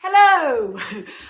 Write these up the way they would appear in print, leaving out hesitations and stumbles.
Hello,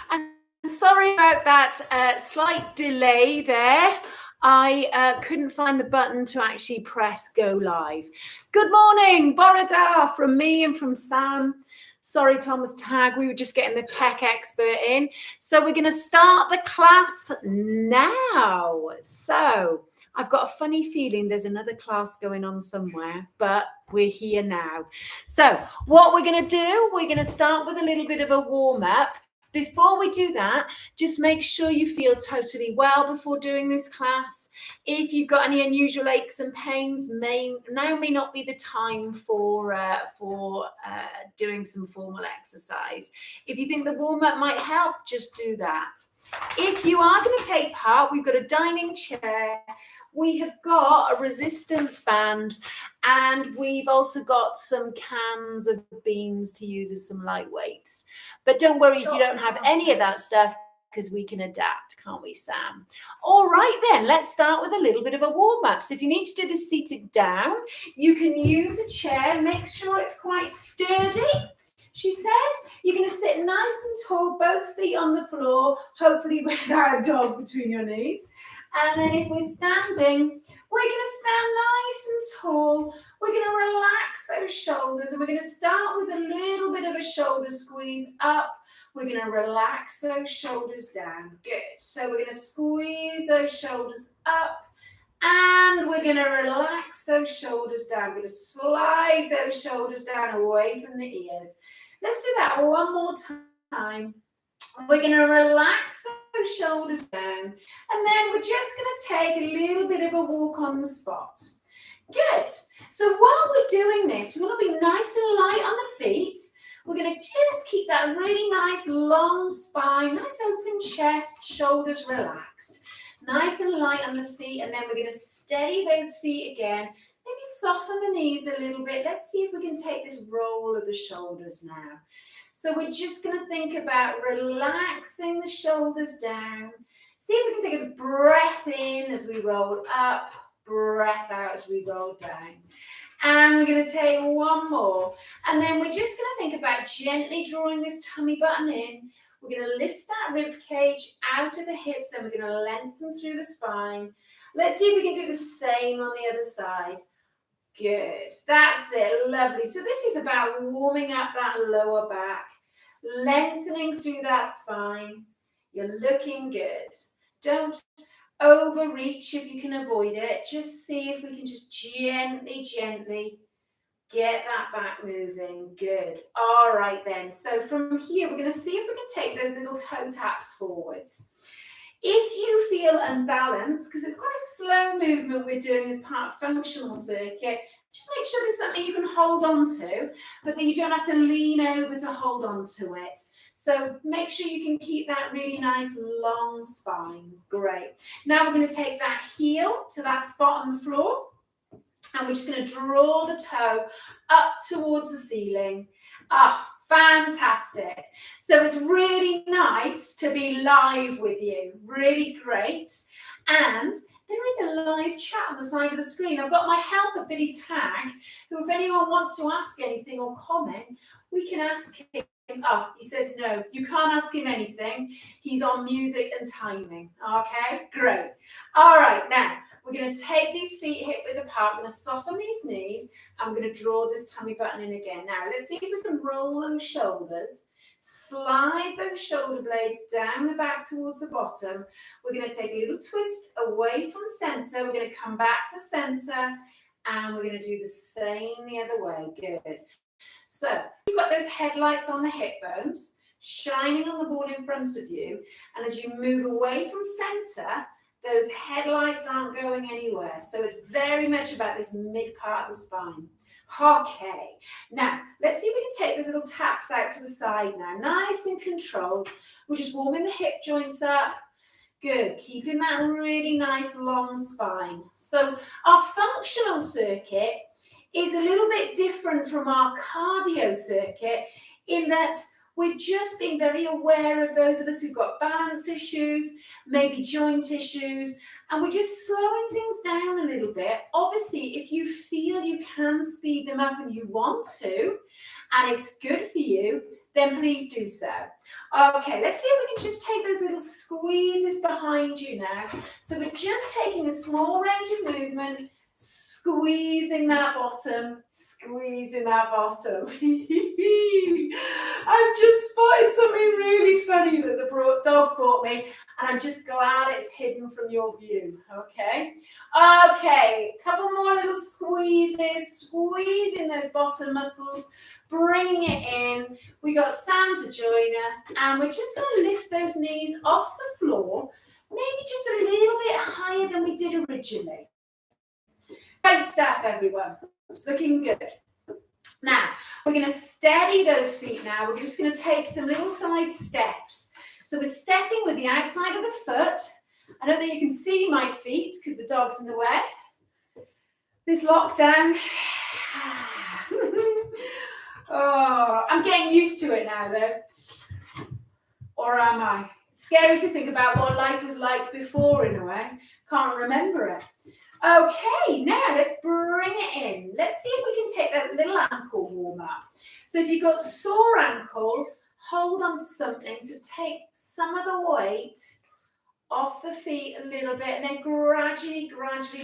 and sorry about that slight delay there. I couldn't find the button to actually press go live. Good morning, Borada, from me and from Sam. Sorry, Thomas Tagg, we were just getting the tech expert in. So we're going to start the class now. So I've got a funny feeling there's another class going on somewhere, but we're here now. So what we're going to do, we're going to start with a little bit of a warm-up. Before we do that, just make sure you feel totally well before doing this class. If you've got any unusual aches and pains, now may not be the time for doing some formal exercise. If you think the warm-up might help, just do that. If you are going to take part, we've got a dining chair, we have got a resistance band, and we've also got some cans of beans to use as some light weights. But don't worry if you don't have any of that stuff, because we can adapt, can't we, Sam? All right, then, let's start with a little bit of a warm-up. So if you need to do this seated down, you can use a chair. Make sure it's quite sturdy. She said you're going to sit nice and tall, both feet on the floor, hopefully without a dog between your knees. And then if we're standing, we're going to stand nice and tall. We're going to relax those shoulders, and we're going to start with a little bit of a shoulder squeeze up. We're going to relax those shoulders down. Good. So we're going to squeeze those shoulders up, and we're going to relax those shoulders down. We're going to slide those shoulders down away from the ears. Let's do that one more time. We're going to relax those shoulders down, and then we're just going to take a little bit of a walk on the spot. Good. So while we're doing this, we're going to be nice and light on the feet. We're going to just keep that really nice long spine, nice open chest, shoulders relaxed. Nice and light on the feet, and then we're going to steady those feet again. Maybe soften the knees a little bit. Let's see if we can take this roll of the shoulders now. So we're just going to think about relaxing the shoulders down. See if we can take a breath in as we roll up, breath out as we roll down. And we're going to take one more. And then we're just going to think about gently drawing this tummy button in. We're going to lift that rib cage out of the hips. Then we're going to lengthen through the spine. Let's see if we can do the same on the other side. Good. That's it. Lovely. So this is about warming up that lower back, lengthening through that spine. You're looking good. Don't overreach if you can avoid it. Just see if we can just gently get that back moving. Good. All right then. So from here, we're going to see if we can take those little toe taps forwards. If you feel unbalanced, because it's quite a slow movement we're doing as part of functional circuit, just make sure there's something you can hold on to, but that you don't have to lean over to hold on to it. So make sure you can keep that really nice long spine. Great. Now we're going to take that heel to that spot on the floor, and we're just going to draw the toe up towards the ceiling. Fantastic. So it's really nice to be live with you. Really great. And there is a live chat on the side of the screen. I've got my helper, Billy Tagg, who if anyone wants to ask anything or comment, we can ask him. Oh, he says no, you can't ask him anything. He's on music and timing. Okay, great. All right, now we're going to take these feet hip width apart. We're going to soften these knees. I'm going to draw this tummy button in again. Now, let's see if we can roll those shoulders, slide those shoulder blades down the back towards the bottom. We're going to take a little twist away from center. We're going to come back to center, and we're going to do the same the other way. Good. So you've got those headlights on the hip bones, shining on the board in front of you, and as you move away from center, those headlights aren't going anywhere. So it's very much about this mid part of the spine. Okay, now let's see if we can take those little taps out to the side now. Nice and controlled. We're just warming the hip joints up. Good, keeping that really nice long spine. So our functional circuit is a little bit different from our cardio circuit in that we're just being very aware of those of us who've got balance issues, maybe joint issues, and we're just slowing things down a little bit. Obviously, if you feel you can speed them up and you want to, and it's good for you, then please do so. Okay, let's see if we can just take those little squeezes behind you now. So we're just taking a small range of movement, squeezing that bottom, squeezing that bottom. I've just spotted something really funny that the dogs brought me, and I'm just glad it's hidden from your view, okay? Okay, a couple more little squeezes, squeezing those bottom muscles, bringing it in. We got Sam to join us, and we're just going to lift those knees off the floor, maybe just a little bit higher than we did originally. Great stuff, everyone. It's looking good. Now, we're going to steady those feet now. We're just going to take some little side steps. So we're stepping with the outside of the foot. I don't think you can see my feet because the dog's in the way. This lockdown. Oh, I'm getting used to it now, though. Or am I? It's scary to think about what life was like before, in a way. Can't remember it. Okay, now let's bring it in. Let's see if we can take that little ankle warm up. So if you've got sore ankles, hold on to something. So take some of the weight off the feet a little bit, and then gradually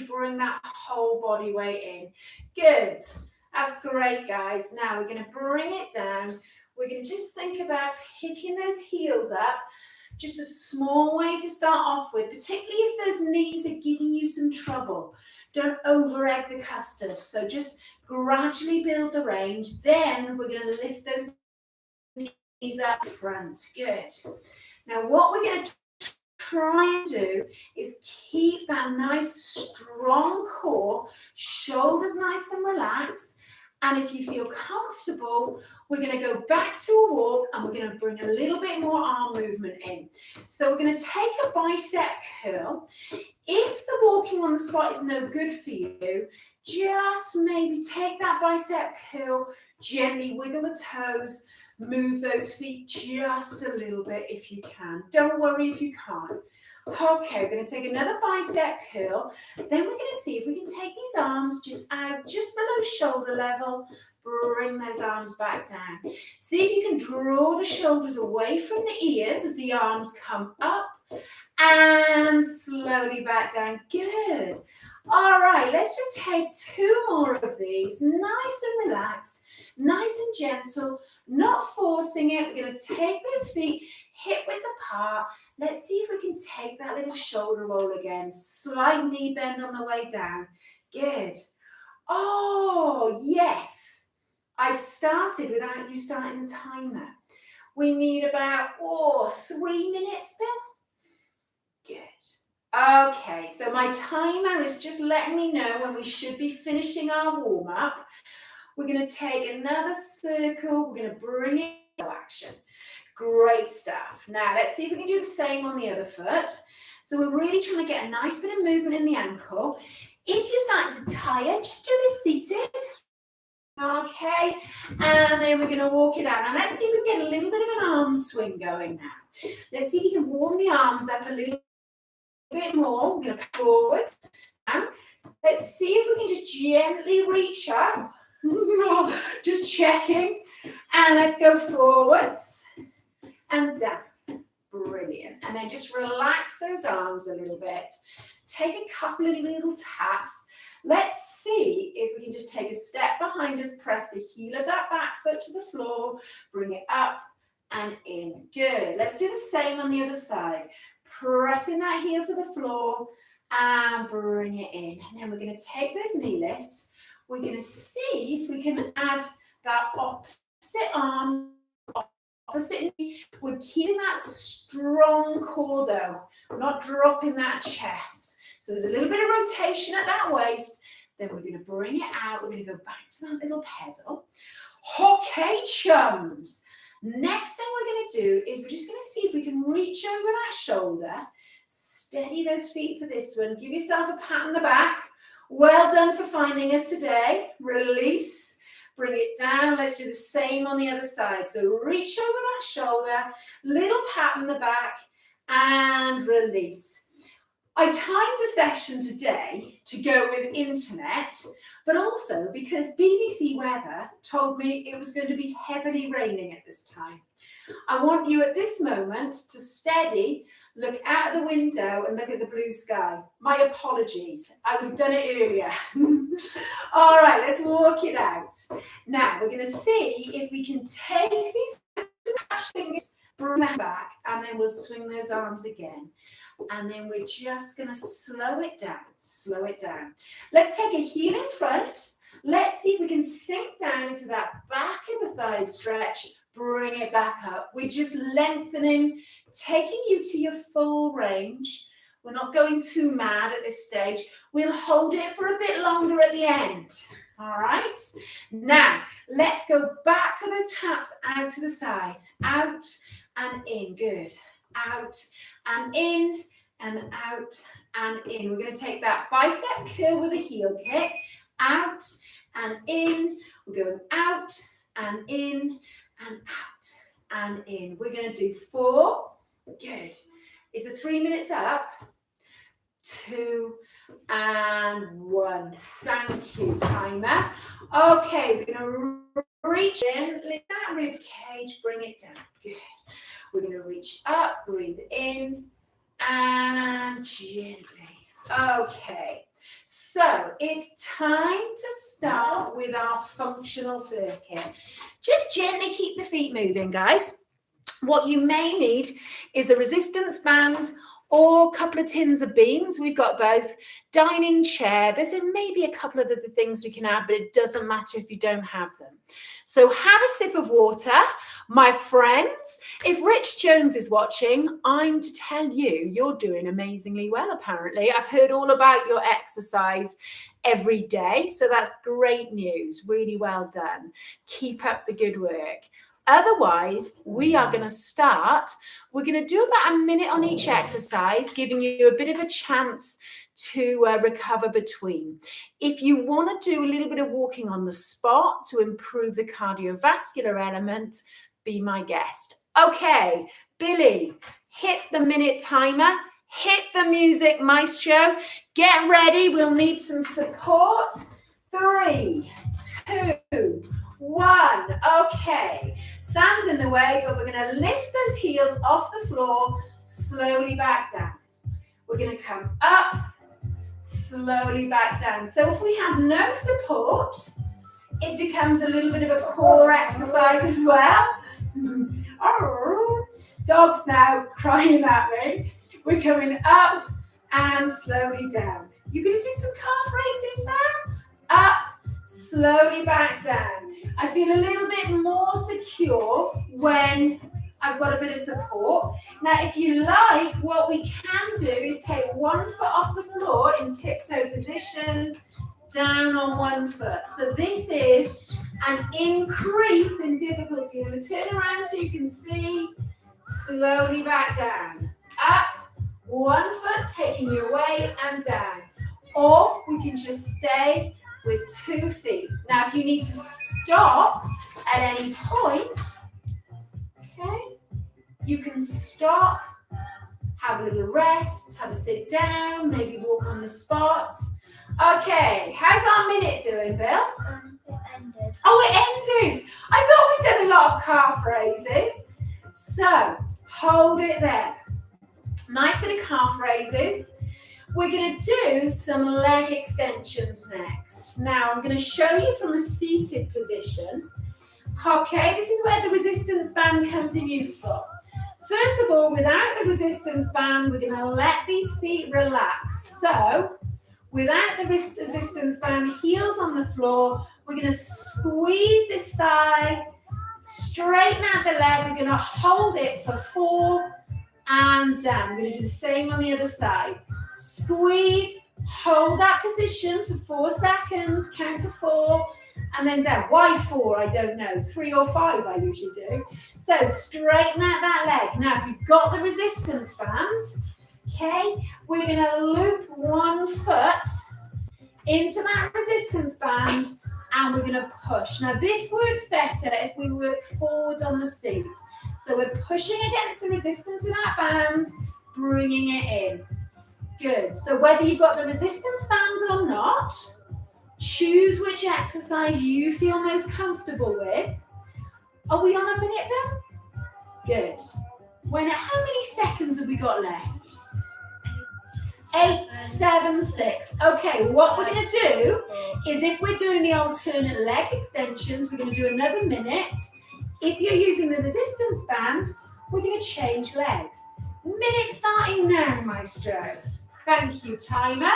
bring that whole body weight in. Good. That's great, guys. Now we're going to bring it down. We're going to just think about picking those heels up. Just a small way to start off with, particularly if those knees are giving you some trouble. Don't over-egg the custard. So just gradually build the range. Then we're going to lift those knees up front. Good. Now what we're going to try and do is keep that nice strong core, shoulders nice and relaxed. And if you feel comfortable, we're going to go back to a walk, and we're going to bring a little bit more arm movement in. So we're going to take a bicep curl. If the walking on the spot is no good for you, just maybe take that bicep curl, gently wiggle the toes, move those feet just a little bit if you can. Don't worry if you can't. Okay, we're going to take another bicep curl. Then we're going to see if we can take these arms just out, just below shoulder level. Bring those arms back down. See if you can draw the shoulders away from the ears as the arms come up and slowly back down. Good. All right, let's just take 2 more of these. Nice and relaxed, nice and gentle, not forcing it. We're going to take those feet hip width apart. Let's see if we can take that little shoulder roll again. Slight knee bend on the way down. Good. Oh, yes. I've started without you starting the timer. We need about, 3 minutes, Bill. Good. Okay, so my timer is just letting me know when we should be finishing our warm-up. We're going to take another circle. We're going to bring it into action. Great stuff. Now, let's see if we can do the same on the other foot. So we're really trying to get a nice bit of movement in the ankle. If you're starting to tire, just do this seated. Okay, and then we're going to walk it out. Now, let's see if we can get a little bit of an arm swing going now. Let's see if you can warm the arms up a little bit more. We're going to forward. Now, let's see if we can just gently reach up. Just checking. And let's go forwards and down. Brilliant. And then just relax those arms a little bit. Take a couple of little taps. Let's see if we can just take a step behind us, press the heel of that back foot to the floor, bring it up and in. Good. Let's do the same on the other side. Pressing that heel to the floor and bring it in. And then we're going to take those knee lifts. We're going to see if we can add that opposite arm, opposite knee. We're keeping that strong core though, not dropping that chest. So there's a little bit of rotation at that waist. Then we're going to bring it out. We're going to go back to that little pedal. Okay, chums. Next thing we're going to do is we're just going to see if we can reach over that shoulder. Steady those feet for this one. Give yourself a pat on the back. Well done for finding us today. Release. Bring it down. Let's do the same on the other side. So reach over that shoulder. Little pat on the back and release. I timed the session today to go with internet, but also because BBC Weather told me it was going to be heavily raining at this time. I want you at this moment to steady, look out the window and look at the blue sky. My apologies, I would have done it earlier. All right, let's walk it out. Now, we're going to see if we can take these fingers, bring them back, and then we'll swing those arms again. And then we're just going to slow it down, slow it down. Let's take a heel in front. Let's see if we can sink down into that back of the thigh stretch. Bring it back up. We're just lengthening, taking you to your full range. We're not going too mad at this stage. We'll hold it for a bit longer at the end. All right. Now, let's go back to those taps out to the side. Out and in. Good. Out and in and out and in. We're going to take that bicep curl with a heel kick. Out and in. We're going out and in and out and in. We're going to do 4. Good. Is the 3 minutes up? 2 and 1. Thank you, timer. Okay, we're going to reach in, lift that rib cage, bring it down. Good. We're going to reach up, breathe in, and gently. Okay. So it's time to start with our functional circuit. Just gently keep the feet moving, guys. What you may need is a resistance band or a couple of tins of beans. We've got both. Dining chair. There's maybe a couple of other things we can add, but it doesn't matter if you don't have them. So have a sip of water. My friends, if Rich Jones is watching, I'm to tell you, you're doing amazingly well, apparently. I've heard all about your exercise every day, so that's great news. Really well done. Keep up the good work. Otherwise, we are going to start. We're going to do about a minute on each exercise, giving you a bit of a chance to recover between. If you want to do a little bit of walking on the spot to improve the cardiovascular element, be my guest. Okay, Billy, hit the minute timer. Hit the music, maestro. Get ready. We'll need some support. 3, 2, 1. Okay. Sam's in the way, but we're going to lift those heels off the floor, slowly back down. We're going to come up, slowly back down. So if we have no support, it becomes a little bit of a core exercise as well. Dog's now crying at me. We're coming up and slowly down. You're going to do some calf raises now. Up, slowly back down. I feel a little bit more secure when I've got a bit of support. Now, if you like, what we can do is take one foot off the floor in tiptoe position, down on one foot. So this is an increase in difficulty. I'm going to turn around so you can see. Slowly back down. Up, one foot taking you away and down. Or we can just stay with 2 feet. Now, if you need to stop at any point, okay, you can stop, have a little rest, have a sit down, maybe walk on the spot. Okay, how's our minute doing, Bill? It ended. Oh, it ended. I thought we'd done a lot of calf raises. So, hold it there. Nice bit of calf raises. We're going to do some leg extensions next. Now, I'm going to show you from a seated position. Okay, this is where the resistance band comes in useful. First of all, without the resistance band, we're going to let these feet relax. So, without the resistance band, heels on the floor, we're going to squeeze this thigh, straighten out the leg. We're going to hold it for 4 and down. We're going to do the same on the other side. Squeeze, hold that position for 4 seconds, count to 4, and then down. Why 4? I don't know. 3 or 5 I usually do. So straighten out that leg. Now, if you've got the resistance band, okay, we're going to loop 1 foot into that resistance band, and we're going to push. Now, this works better if we work forward on the seat. So we're pushing against the resistance in that band, bringing it in. Good. So whether you've got the resistance band or not, choose which exercise you feel most comfortable with. Are we on a minute then? Good. How many seconds have we got left? 8, 7, 6. Okay, what we're going to do is if we're doing the alternate leg extensions, we're going to do another minute. If you're using the resistance band, we're going to change legs. Minute starting now, Maestro. Thank you, timer.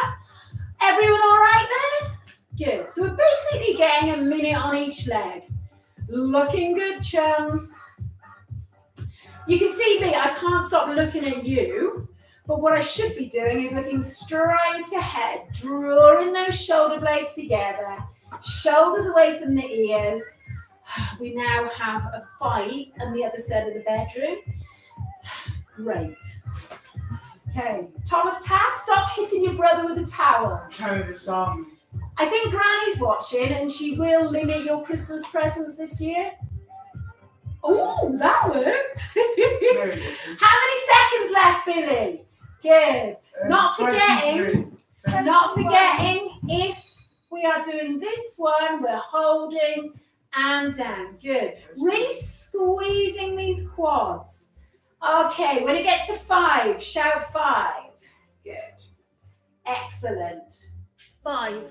Everyone all right there? Good. So we're basically getting a minute on each leg. Looking good, chums. You can see me, I can't stop looking at you, but what I should be doing is looking straight ahead, drawing those shoulder blades together, shoulders away from the ears. We now have a fight on the other side of the bedroom. Great. Okay, Thomas Tagg, stop hitting your brother with a towel. I'm trying to disarm me. I think Granny's watching and she will limit your Christmas presents this year. Oh, that worked. How many seconds left, Billy? Good. Not forgetting, if we are doing this one, we're holding and down. Good. Really squeezing these quads. Okay, when it gets to 5, shout 5. Good. Excellent. 5.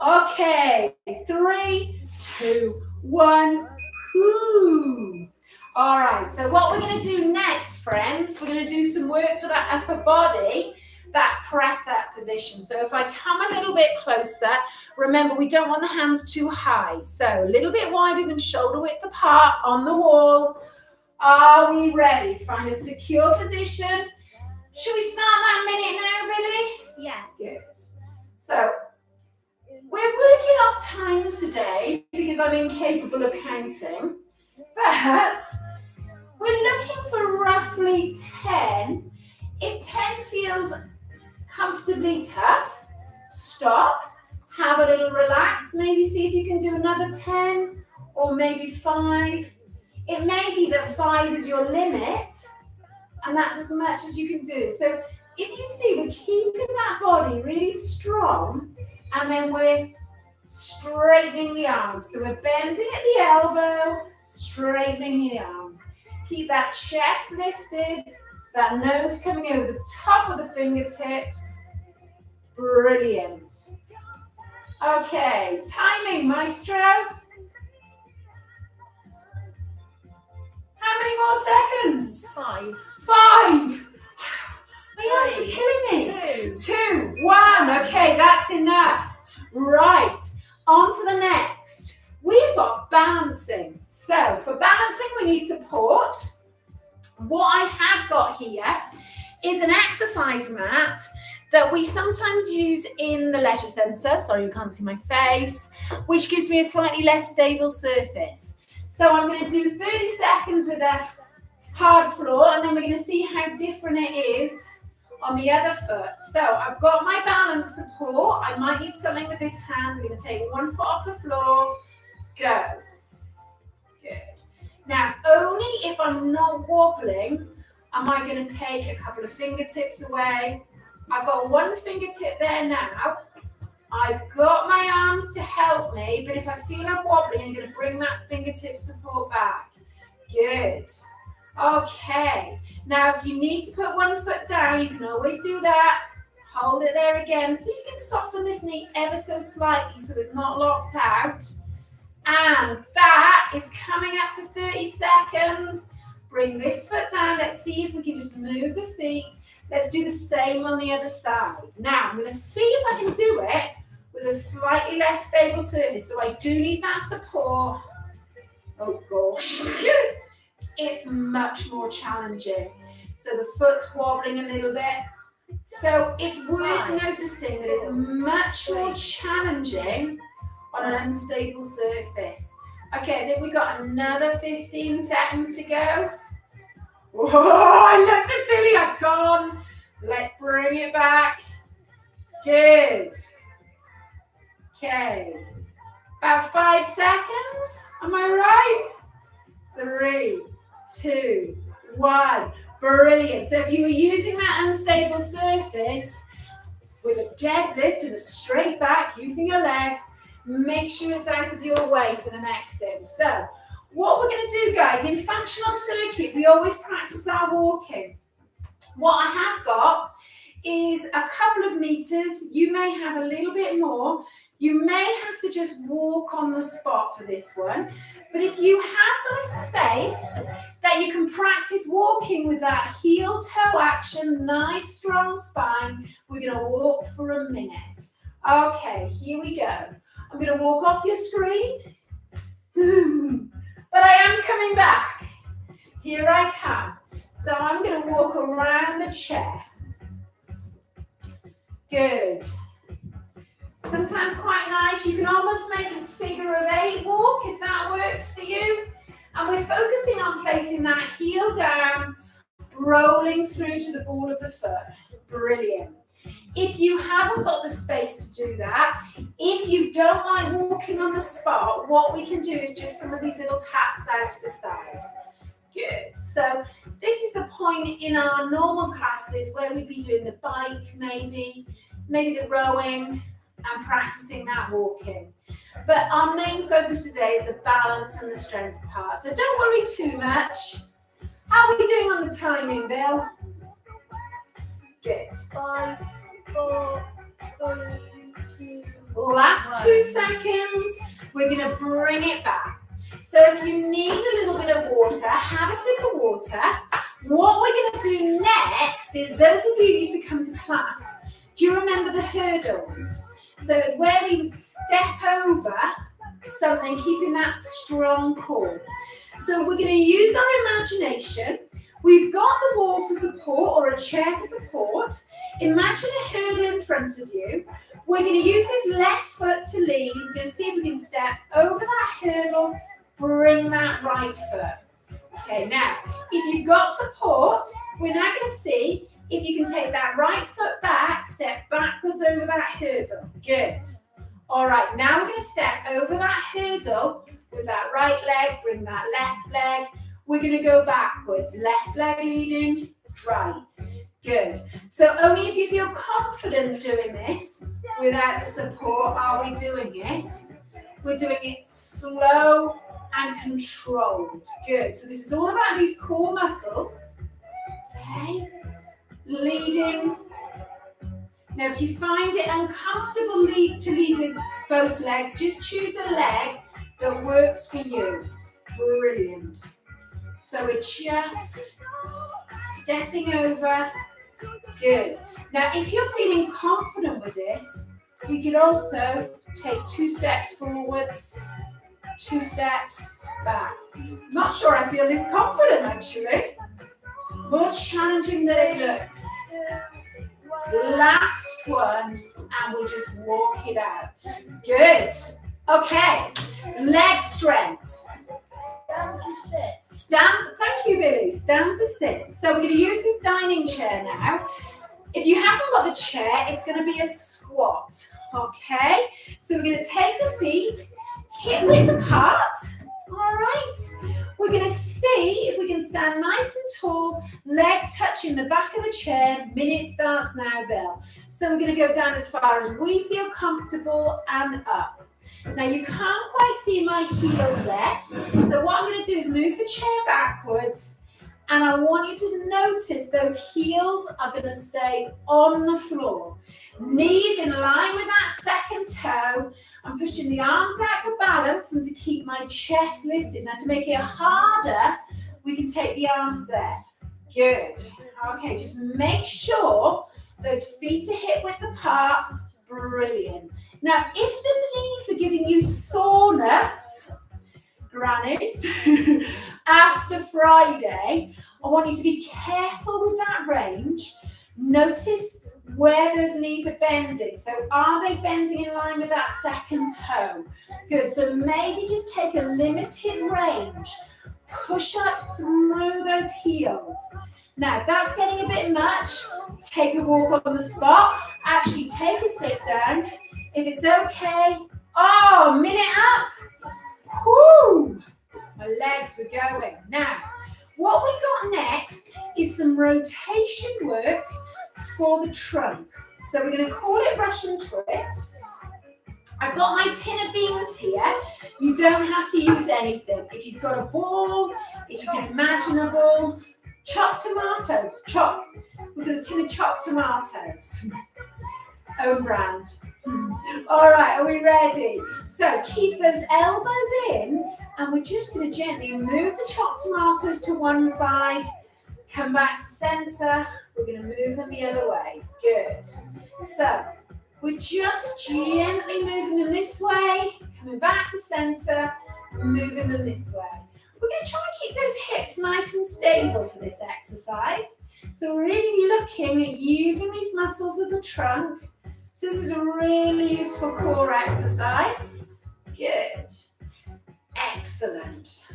Okay, 3, 2, 1. Woo. All right, so what we're going to do next, friends, we're going to do some work for that upper body, that press up position. So if I come a little bit closer, remember we don't want the hands too high. So a little bit wider than shoulder width apart on the wall. Are we ready? Find a secure position. Should we start that minute now, Billy? Yeah. Good. So we're working off times today because I'm incapable of counting, but we're looking for roughly 10. If 10 feels comfortably tough, stop, have a little relax, maybe see if you can do another 10 or maybe 5. It may be that 5 is your limit and that's as much as you can do. So if you see, we're keeping that body really strong and then we're straightening the arms. So we're bending at the elbow, straightening the arms. Keep that chest lifted, that nose coming over the top of the fingertips. Brilliant. Okay, timing, Maestro. How many more seconds? 5. 5. My arms are killing me. 2, 1. Okay, that's enough. Right, on to the next. We've got balancing. So for balancing, we need support. What I have got here is an exercise mat that we sometimes use in the leisure centre. Sorry, you can't see my face, which gives me a slightly less stable surface. So I'm going to do 30 seconds with a hard floor, and then we're going to see how different it is on the other foot. So I've got my balance support. I might need something with this hand. I'm going to take one foot off the floor. Go. Good. Now, only if I'm not wobbling am I going to take a couple of fingertips away. I've got one fingertip there now. I've got my arms to help me, but if I feel I'm wobbling, I'm going to bring that fingertip support back. Good. Okay. Now, if you need to put one foot down, you can always do that. Hold it there again. See if you can soften this knee ever so slightly so it's not locked out. And that is coming up to 30 seconds. Bring this foot down. Let's see if we can just move the feet. Let's do the same on the other side. Now, I'm going to see if I can do it with a slightly less stable surface. So I do need that support. Oh, gosh. It's much more challenging. So the foot's wobbling a little bit. So it's worth noticing that it's much more challenging on an unstable surface. Okay, then we've got another 15 seconds to go. Whoa, I looked at Billy, I've gone. Let's bring it back. Good. Okay. About 5 seconds. Am I right? 3, 2, 1. Brilliant. So if you were using that unstable surface, with a deadlift and a straight back using your legs. Make sure it's out of your way for the next thing. So what we're going to do, guys, in functional circuit, we always practice our walking. What I have got is a couple of meters. You may have a little bit more. You may have to just walk on the spot for this one. But if you have got a space that you can practice walking with that heel-toe action, nice strong spine, we're going to walk for a minute. Okay, here we go. I'm going to walk off your screen. But I am coming back. Here I come. So I'm going to walk around the chair. Good. Sometimes quite nice. You can almost make a figure of 8 walk if that works for you. And we're focusing on placing that heel down, rolling through to the ball of the foot. Brilliant. If you haven't got the space to do that, if you don't like walking on the spot, what we can do is just some of these little taps out to the side. Good. So this is the point in our normal classes where we'd be doing the bike, maybe the rowing, and practicing that walking. But our main focus today is the balance and the strength part. So don't worry too much. How are we doing on the timing, Bill? Good. 5, 4, 3, 2. Last 2 seconds. We're going to bring it back. So if you need a little bit of water, have a sip of water. What we're going to do next is, those of you who used to come to class, do you remember the hurdles? So it's where we would step over something, keeping that strong core. So we're going to use our imagination. We've got the wall for support or a chair for support. Imagine a hurdle in front of you. We're going to use this left foot to lead. We're going to see if we can step over that hurdle, bring that right foot. Okay, now, if you've got support, we're now going to see if you can take that right foot back, step backwards over that hurdle. Good. All right, now we're going to step over that hurdle with that right leg, bring that left leg. We're going to go backwards, left leg leading, right. Good. So only if you feel confident doing this without the support are we doing it. We're doing it slow and controlled. Good. So this is all about these core muscles. Okay. Leading. Now, if you find it uncomfortable to lead with both legs, just choose the leg that works for you. Brilliant. So we're just stepping over. Good. Now, if you're feeling confident with this, we could also take 2 steps forwards, 2 steps back. Not sure I feel this confident, actually. More challenging than it looks. Last one, and we'll just walk it out. Good. Okay. Leg strength. Stand to sit. Stand. Thank you, Billy. Stand to sit. So we're going to use this dining chair now. If you haven't got the chair, it's going to be a squat. Okay. So we're going to take the feet, hip width apart. All right. We're going to see if we can stand nice and tall, legs touching the back of the chair. Minute starts now, Bill. So we're going to go down as far as we feel comfortable and up. Now you can't quite see my heels there. So what I'm going to do is move the chair backwards, and I want you to notice those heels are going to stay on the floor. Knees in line with that second toe. I'm pushing the arms out for balance and to keep my chest lifted. Now to make it harder, we can take the arms there. Good. Okay, just make sure those feet are hip width apart. Brilliant. Now, if the knees are giving you soreness, Granny, after Friday, I want you to be careful with that range. Notice where those knees are bending. So are they bending in line with that second toe? Good. So maybe just take a limited range. Push up through those heels. Now, if that's getting a bit much, take a walk on the spot. Actually, take a sit down. If it's okay. Oh, minute up. Whoo! My legs were going. Now, what we've got next is some rotation work for the trunk. So we're going to call it Russian twist. I've got my tin of beans here. You don't have to use anything. If you've got a ball, if you can imagine a ball, chopped tomatoes, chop. We've got a tin of chopped tomatoes. Own brand. All right, are we ready? So keep those elbows in, and we're just going to gently move the chopped tomatoes to one side, come back to center. We're going to move them the other way. Good. So we're just gently moving them this way, coming back to center, moving them this way. We're going to try and keep those hips nice and stable for this exercise. So we're really looking at using these muscles of the trunk. So this is a really useful core exercise. Good. Excellent.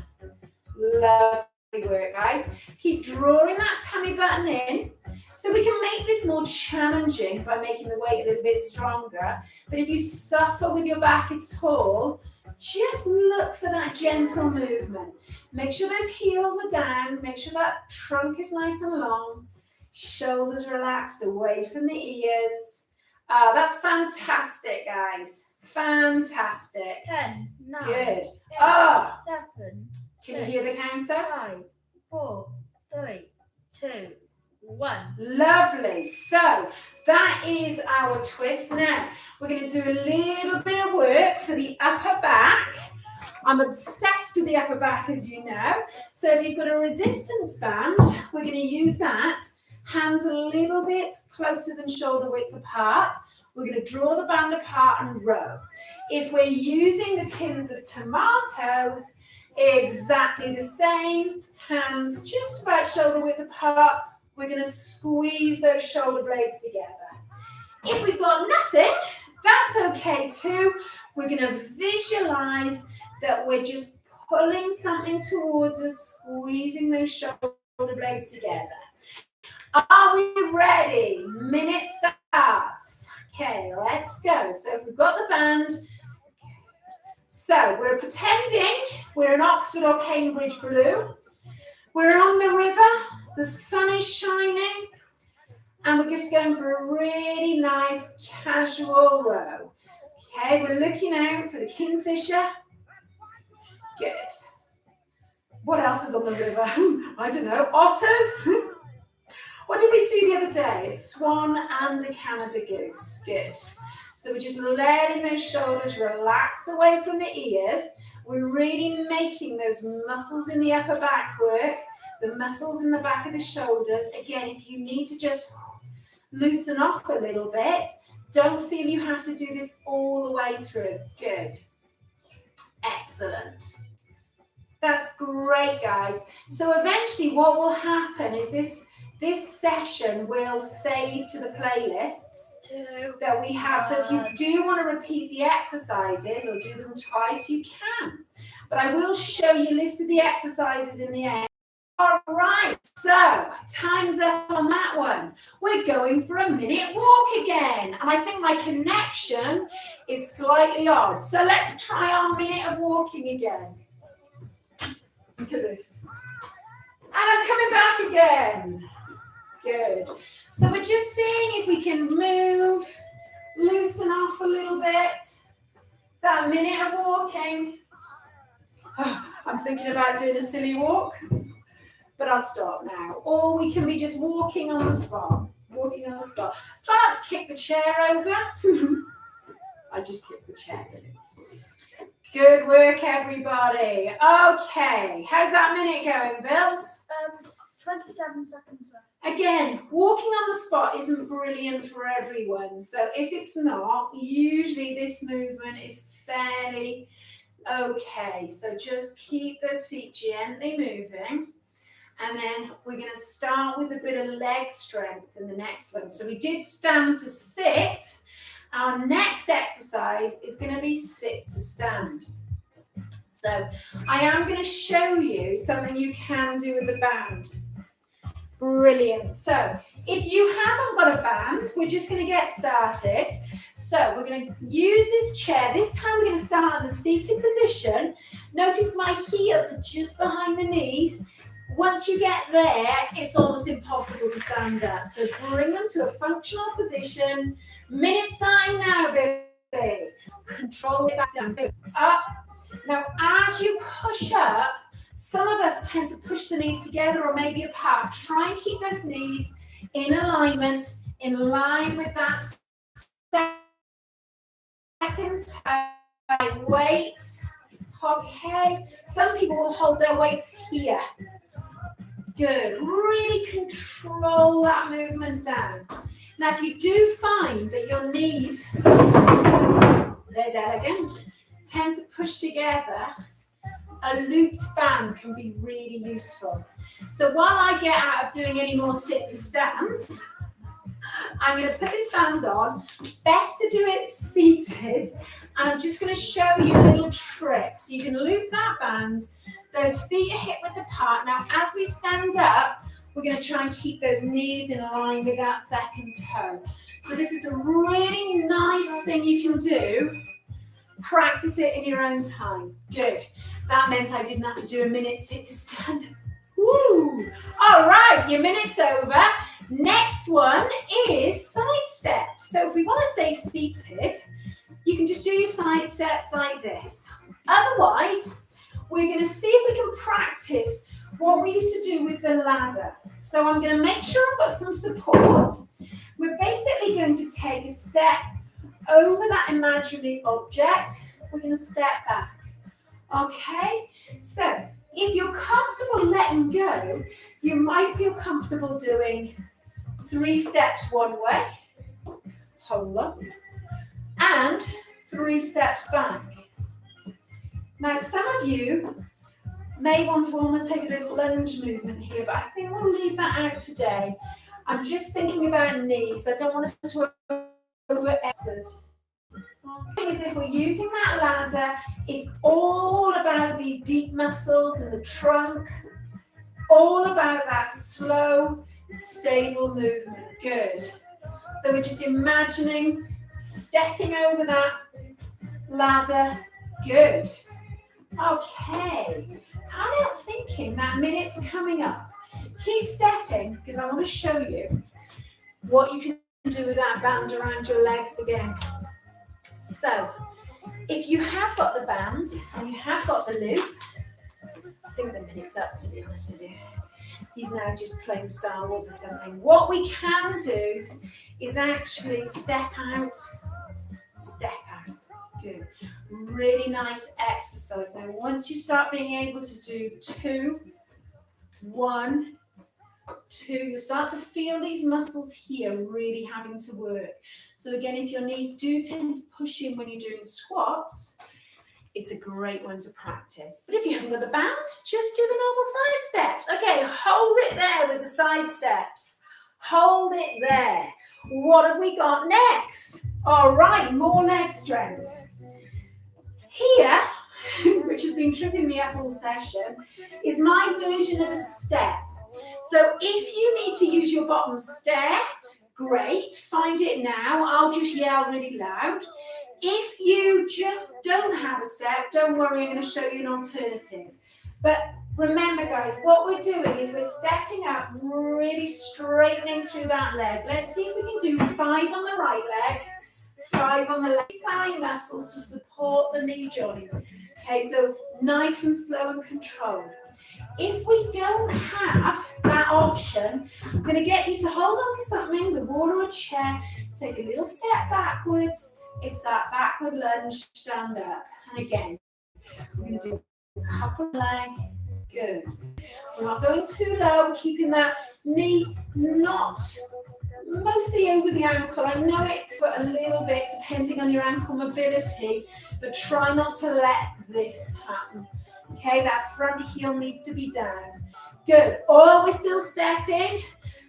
Lovely work, guys. Keep drawing that tummy button in. So we can make this more challenging by making the weight a little bit stronger. But if you suffer with your back at all, just look for that gentle movement. Make sure those heels are down. Make sure that trunk is nice and long. Shoulders relaxed away from the ears. That's fantastic, guys. Fantastic. 10, 9, Good. 8, 7. Can you hear the counter? 5, 4, 3, 2, 1. Lovely. So that is our twist. Now we're going to do a little bit of work for the upper back. I'm obsessed with the upper back, as you know. So if you've got a resistance band, we're going to use that. Hands a little bit closer than shoulder width apart. We're going to draw the band apart and row. If we're using the tins of tomatoes, exactly the same. Hands just about shoulder width apart. We're going to squeeze those shoulder blades together. If we've got nothing, that's okay too. We're going to visualize that we're just pulling something towards us, squeezing those shoulder blades together. Are we ready? Minute starts. Okay, let's go. So if we've got the band, so we're pretending we're in Oxford or Cambridge blue. We're on the river, the sun is shining, and we're just going for a really nice casual row. Okay, we're looking out for the kingfisher. Good. What else is on the river? I don't know, otters? What did we see the other day? A swan and a Canada goose. Good. So we're just letting those shoulders relax away from the ears. We're really making those muscles in the upper back work, the muscles in the back of the shoulders. Again, if you need to just loosen off a little bit, don't feel you have to do this all the way through. Good. Excellent. That's great, guys. So eventually what will happen is this session will save to the playlists that we have. So if you do want to repeat the exercises or do them twice, you can. But I will show you a list of the exercises in the end. All right, so time's up on that one. We're going for a minute walk again. And I think my connection is slightly odd. So let's try our minute of walking again. Look at this. And I'm coming back again. Good. So we're just seeing if we can move, loosen off a little bit. It's that minute of walking. Oh, I'm thinking about doing a silly walk, but I'll stop now. Or we can be just walking on the spot. Walking on the spot. Try not to kick the chair over. I just kicked the chair, didn't I? Good work, everybody. Okay, how's that minute going, Bills? 27 seconds left. Again, walking on the spot isn't brilliant for everyone. So if it's not, usually this movement is fairly okay. So just keep those feet gently moving. And then we're going to start with a bit of leg strength in the next one. So we did stand to sit. Our next exercise is going to be sit to stand. So I am going to show you something you can do with the band. Brilliant. So if you haven't got a band, we're just going to get started. So we're going to use this chair. This time we're going to start in the seated position. Notice my heels are just behind the knees. Once you get there, it's almost impossible to stand up. So bring them to a functional position. Minute starting now, baby. Control it back down. Up. Now, as you push up, some of us tend to push the knees together or maybe apart. Try and keep those knees in alignment, in line with that second toe. Weight. Okay. Some people will hold their weights here. Good. Really control that movement down. Now, if you do find that your knees, there's elegant, tend to push together, a looped band can be really useful. So while I get out of doing any more sit to stands, I'm going to put this band on. Best to do it seated. And I'm just going to show you a little trick. So you can loop that band. Those feet are hip width apart. Now, as we stand up, we're going to try and keep those knees in line with that second toe. So this is a really nice thing you can do. Practice it in your own time. Good. That meant I didn't have to do a minute sit to stand. Woo! All right, your minute's over. Next one is side steps. So if we want to stay seated, you can just do your side steps like this. Otherwise, we're going to see if we can practice what we used to do with the ladder. So I'm going to make sure I've got some support. We're basically going to take a step over that imaginary object. We're going to step back. Okay? So if you're comfortable letting go, you might feel comfortable doing 3 steps one way, hold up, and 3 steps back. Now, some of you may want to almost take a little lunge movement here, but I think we'll leave that out today. I'm just thinking about knees. I don't want us to overextend. Is if we're using that ladder, it's all about these deep muscles in the trunk. It's all about that slow, stable movement. Good. So we're just imagining stepping over that ladder. Good. Okay. Can't help thinking that minute's coming up. Keep stepping because I want to show you what you can do with that band around your legs again. So, if you have got the band and you have got the loop, I think the minute's up, to be honest with you. He's now just playing Star Wars or something. What we can do is actually step out. Good. Really nice exercise. Now, once you start being able to do 2, 1, 2, you start to feel these muscles here really having to work. So again, if your knees do tend to push in when you're doing squats, it's a great one to practice. But if you haven't got the band, just do the normal side steps. Okay, hold it there with the side steps. Hold it there. What have we got next? All right, more leg strength. Here, which has been tripping me up all session, is my version of a step. So if you need to use your bottom stair, great, find it now. I'll just yell really loud. If you just don't have a step, don't worry, I'm going to show you an alternative. But remember, guys, what we're doing is we're stepping up, really straightening through that leg. Let's see if we can do 5 on the right leg, 5 on the left. Thigh muscles to support the knee joint. Okay, so nice and slow and controlled. If we don't have that option, I'm going to get you to hold on to something, the wall or a chair, take a little step backwards. It's that backward lunge, stand up. And again, we're going to do a couple of legs. Good. We're not going too low, keeping that knee not mostly over the ankle. I know it's a little bit depending on your ankle mobility, but try not to let this happen. Okay, that front heel needs to be down. Good. Oh, we're still stepping.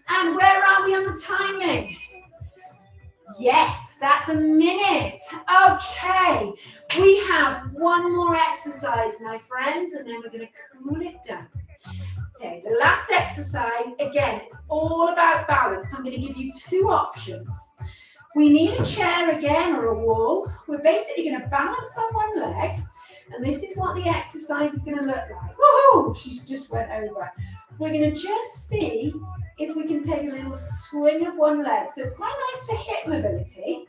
And where are we on the timing? Yes, that's a minute. Okay, we have one more exercise, my friends, and then we're going to cool it down. Okay, the last exercise, again, it's all about balance. I'm going to give you 2 options. We need a chair again or a wall. We're basically going to balance on one leg, and this is what the exercise is going to look like. Woohoo! She just went over. we're going to just see if we can take a little swing of one leg. So it's quite nice for hip mobility,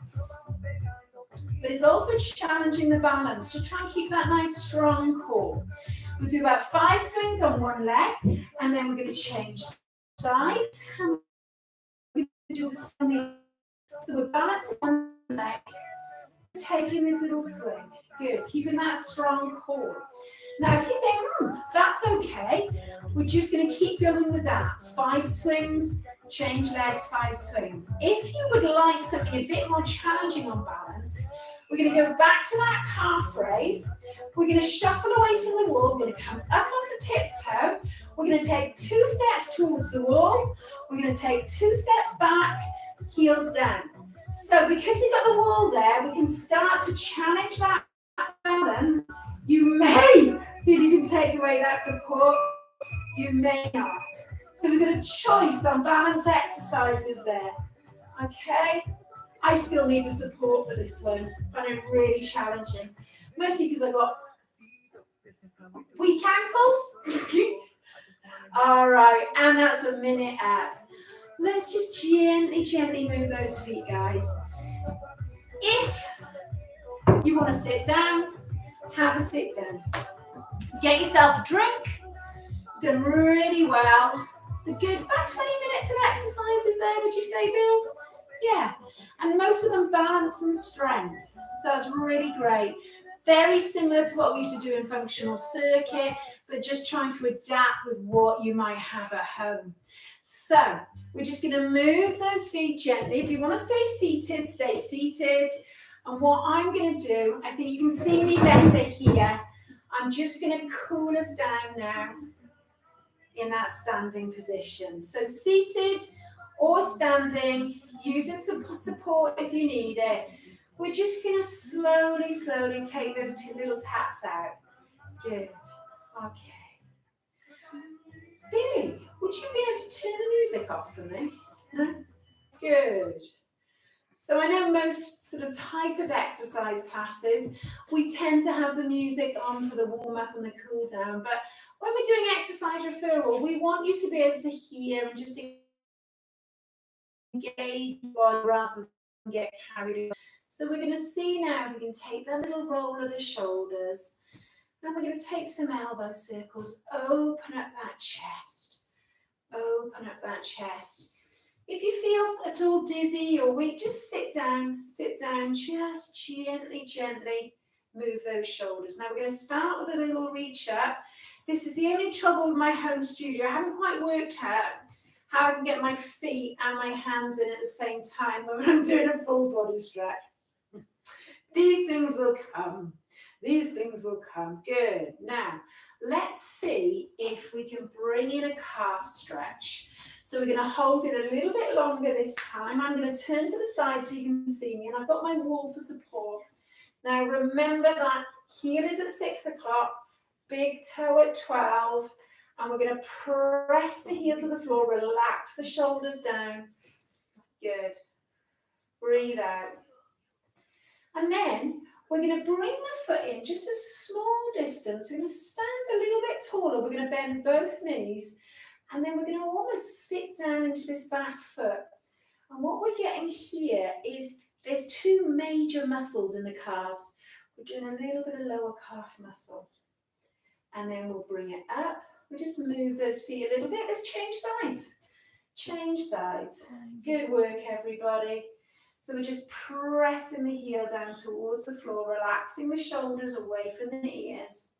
but it's also challenging the balance to try and keep that nice strong core. We'll do about 5 swings on one leg, and then we're going to change sides. And we're going to do the same. So we're balancing one leg, taking this little swing. Good, keeping that strong core. Now, if you think, that's okay, we're just going to keep going with that. 5 swings, change legs, 5 swings. If you would like something a bit more challenging on balance, we're going to go back to that calf raise. We're going to shuffle away from the wall. We're going to come up onto tiptoe. We're going to take 2 steps towards the wall. We're going to take 2 steps back, heels down. So because we've got the wall there, we can start to challenge that balance. You may feel you can take away that support. You may not. So we've got a choice on balance exercises there. Okay? I still need the support for this one. I find it really challenging. Mostly because I've got weak ankles. All right, and that's a minute up. Let's just gently move those feet, guys. If you want to sit down, have a sit down. Get yourself a drink. Done really well. So good, about 20 minutes of exercises there, would you say, Bills? Yeah, and most of them balance and strength. So that's really great. Very similar to what we used to do in functional circuit, but just trying to adapt with what you might have at home. So we're just going to move those feet gently. If you want to stay seated, stay seated. And what I'm going to do, I think you can see me better here. I'm just going to cool us down now in that standing position. So seated or standing, using some support if you need it. We're just going to slowly take those 2 little taps out. Good. Okay. Billy, would you be able to turn the music off for me? No? Good. So I know most sort of type of exercise classes, we tend to have the music on for the warm-up and the cool-down, but when we're doing exercise referral, we want you to be able to hear and just engage rather than get carried away. So we're going to see now if we can take that little roll of the shoulders, and we're going to take some elbow circles, open up that chest, open up that chest. If you feel at all dizzy or weak, just sit down, just gently move those shoulders. Now we're going to start with a little reach up. This is the only trouble with my home studio. I haven't quite worked out how I can get my feet and my hands in at the same time when I'm doing a full body stretch. These things will come. These things will come. Good. Now, let's see if we can bring in a calf stretch. So we're going to hold it a little bit longer this time. I'm going to turn to the side so you can see me, and I've got my wall for support. Now, remember that heel is at 6 o'clock, big toe at 12, and we're going to press the heel to the floor, relax the shoulders down. Good. Breathe out. And then we're going to bring the foot in just a small distance. We're going to stand a little bit taller. We're going to bend both knees. And then we're going to almost sit down into this back foot. And what we're getting here is there's 2 major muscles in the calves. We're doing a little bit of lower calf muscle. And then we'll bring it up. We'll just move those feet a little bit. Let's change sides. Change sides. Good work, everybody. So we're just pressing the heel down towards the floor, relaxing the shoulders away from the ears.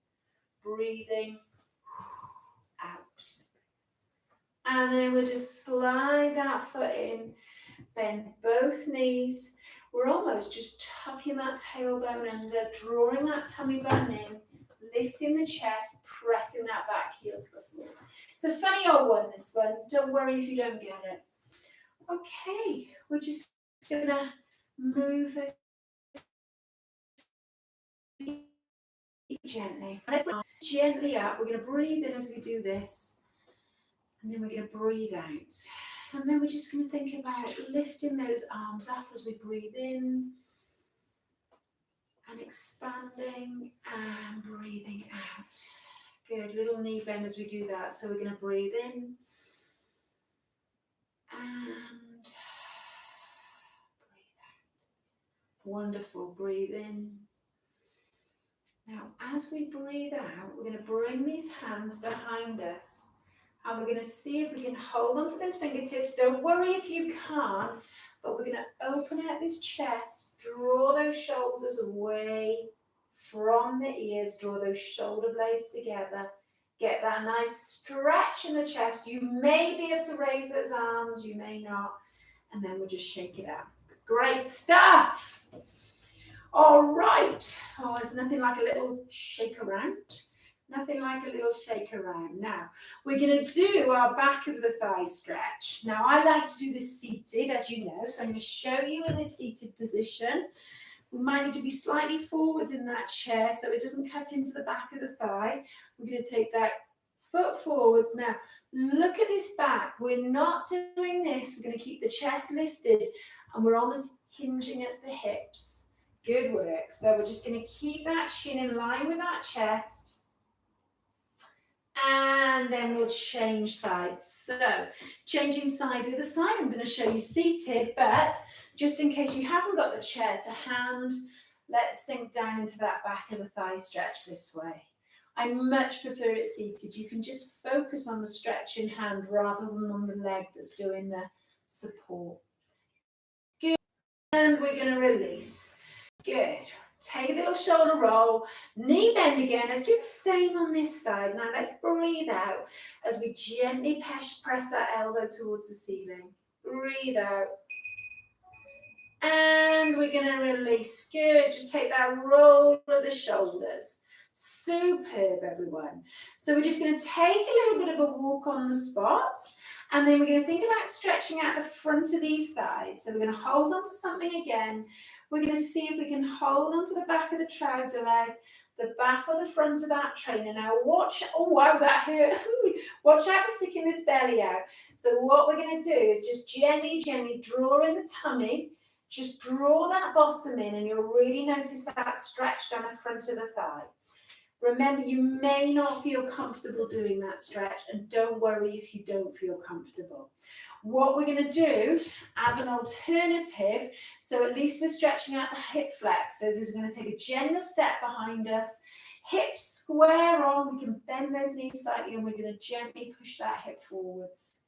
Breathing out. And then we'll just slide that foot in, bend both knees. We're almost just tucking that tailbone under, drawing that tummy button in, lifting the chest, pressing that back heel to the floor. It's a funny old one, this one. Don't worry if you don't get it. Okay, we're just going to move those feet gently. Let's bring gently up. We're going to breathe in as we do this. And then we're going to breathe out. And then we're just going to think about lifting those arms up as we breathe in. And expanding and breathing out. Good, little knee bend as we do that. So we're going to breathe in and breathe out. Wonderful, breathe in. Now, as we breathe out, we're going to bring these hands behind us and we're going to see if we can hold onto those fingertips. Don't worry if you can't, but we're going to open out this chest, draw those shoulders away from the ears, draw those shoulder blades together. Get that nice stretch in the chest. You may be able to raise those arms, you may not. And then we'll just shake it out. Great stuff. All right. Oh, there's nothing like a little shake around. Nothing like a little shake around. Now, we're going to do our back of the thigh stretch. Now, I like to do this seated, as you know. So I'm going to show you in this seated position. We might need to be slightly forwards in that chair so it doesn't cut into the back of the thigh. We're going to take that foot forwards. Now, look at this back. We're not doing this. We're going to keep the chest lifted and we're almost hinging at the hips. Good work. So we're just going to keep that chin in line with that chest. And then we'll change sides. So changing side to the side, I'm going to show you seated, but just in case you haven't got the chair to hand, let's sink down into that back of the thigh stretch this way. I much prefer it seated. You can just focus on the stretch in hand rather than on the leg that's doing the support. Good. And we're going to release. Good. Take a little shoulder roll, knee bend again. Let's do the same on this side. Now let's breathe out as we gently press that elbow towards the ceiling. Breathe out. And we're going to release. Good. Just take that roll of the shoulders. Superb, everyone. So we're just going to take a little bit of a walk on the spot. And then we're going to think about stretching out the front of these thighs. So we're going to hold on to something again. We're going to see if we can hold onto the back of the trouser leg, the back or the front of that trainer. Now watch, oh wow, that hurt. Watch out for sticking this belly out. So what we're going to do is just gently draw in the tummy. Just draw that bottom in and you'll really notice that stretch down the front of the thigh. Remember, you may not feel comfortable doing that stretch and don't worry if you don't feel comfortable. What we're going to do as an alternative, so at least we're stretching out the hip flexors, is we're going to take a generous step behind us, hips square on, we can bend those knees slightly and we're going to gently push that hip forwards.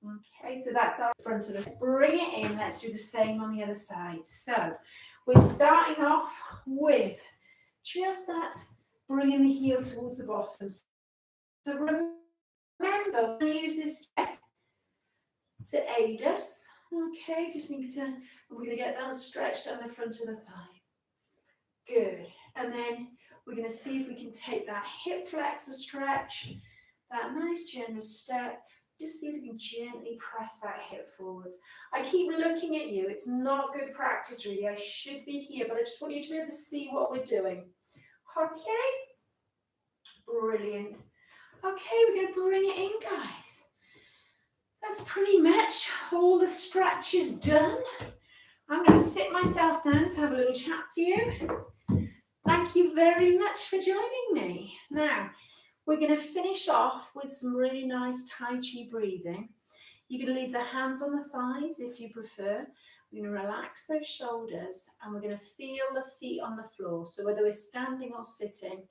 Okay, so that's our front of us. Bring it in, let's do the same on the other side. So we're starting off with just that, bringing the heel towards the bottom. So remember, we're going to use this to aid us. Okay, just need to, we're going to get that stretch down the front of the thigh. Good. And then we're going to see if we can take that hip flexor stretch, that nice generous step. Just see if we can gently press that hip forwards. I keep looking at you. It's not good practice, really. I should be here, but I just want you to be able to see what we're doing. Okay? Brilliant. Okay, we're going to bring it in, guys. That's pretty much all the stretches done. I'm going to sit myself down to have a little chat to you. Thank you very much for joining me. Now, we're going to finish off with some really nice Tai Chi breathing. You can leave the hands on the thighs if you prefer. We're going to relax those shoulders and we're going to feel the feet on the floor. So whether we're standing or sitting,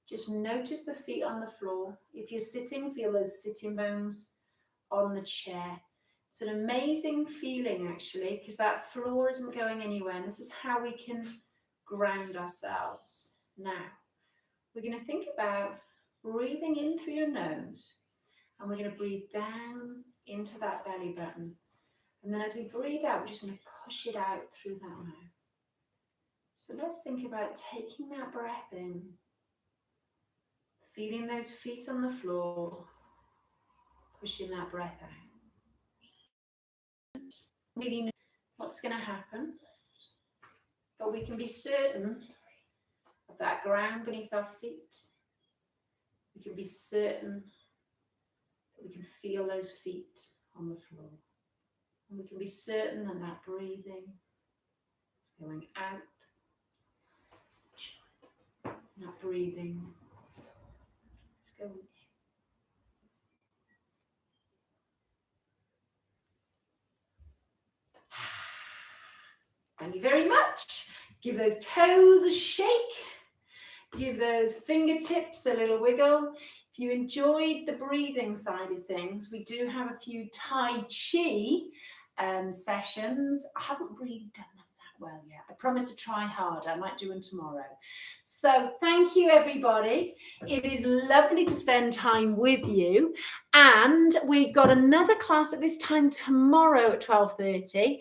just notice the feet on the floor. If you're sitting, feel those sitting bones on the chair. It's an amazing feeling actually, because that floor isn't going anywhere, and this is how we can ground ourselves. Now we're going to think about breathing in through your nose, and we're going to breathe down into that belly button, and then as we breathe out, we're just going to push it out through that mouth. So let's think about taking that breath in, feeling those feet on the floor, pushing that breath out. Really know what's going to happen, but we can be certain of that ground beneath our feet. We can be certain that we can feel those feet on the floor, and we can be certain that that breathing is going out, and that breathing go. Thank you very much. Give those toes a shake. Give those fingertips a little wiggle. If you enjoyed the breathing side of things, we do have a few Tai Chi sessions. I haven't really done them that well yet. I promise to try harder. I might do one tomorrow. So thank you, everybody. It is lovely to spend time with you. And we've got another class at this time tomorrow at 12:30.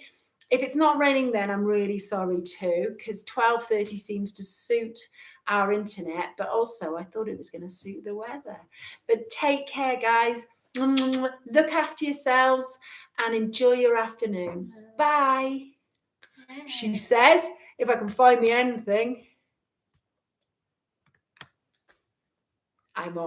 If it's not raining then, I'm really sorry too, because 12:30 seems to suit our internet, but also I thought it was going to suit the weather. But take care, guys. Look after yourselves and enjoy your afternoon. Bye. She says, if I can find the end thing. I'm off.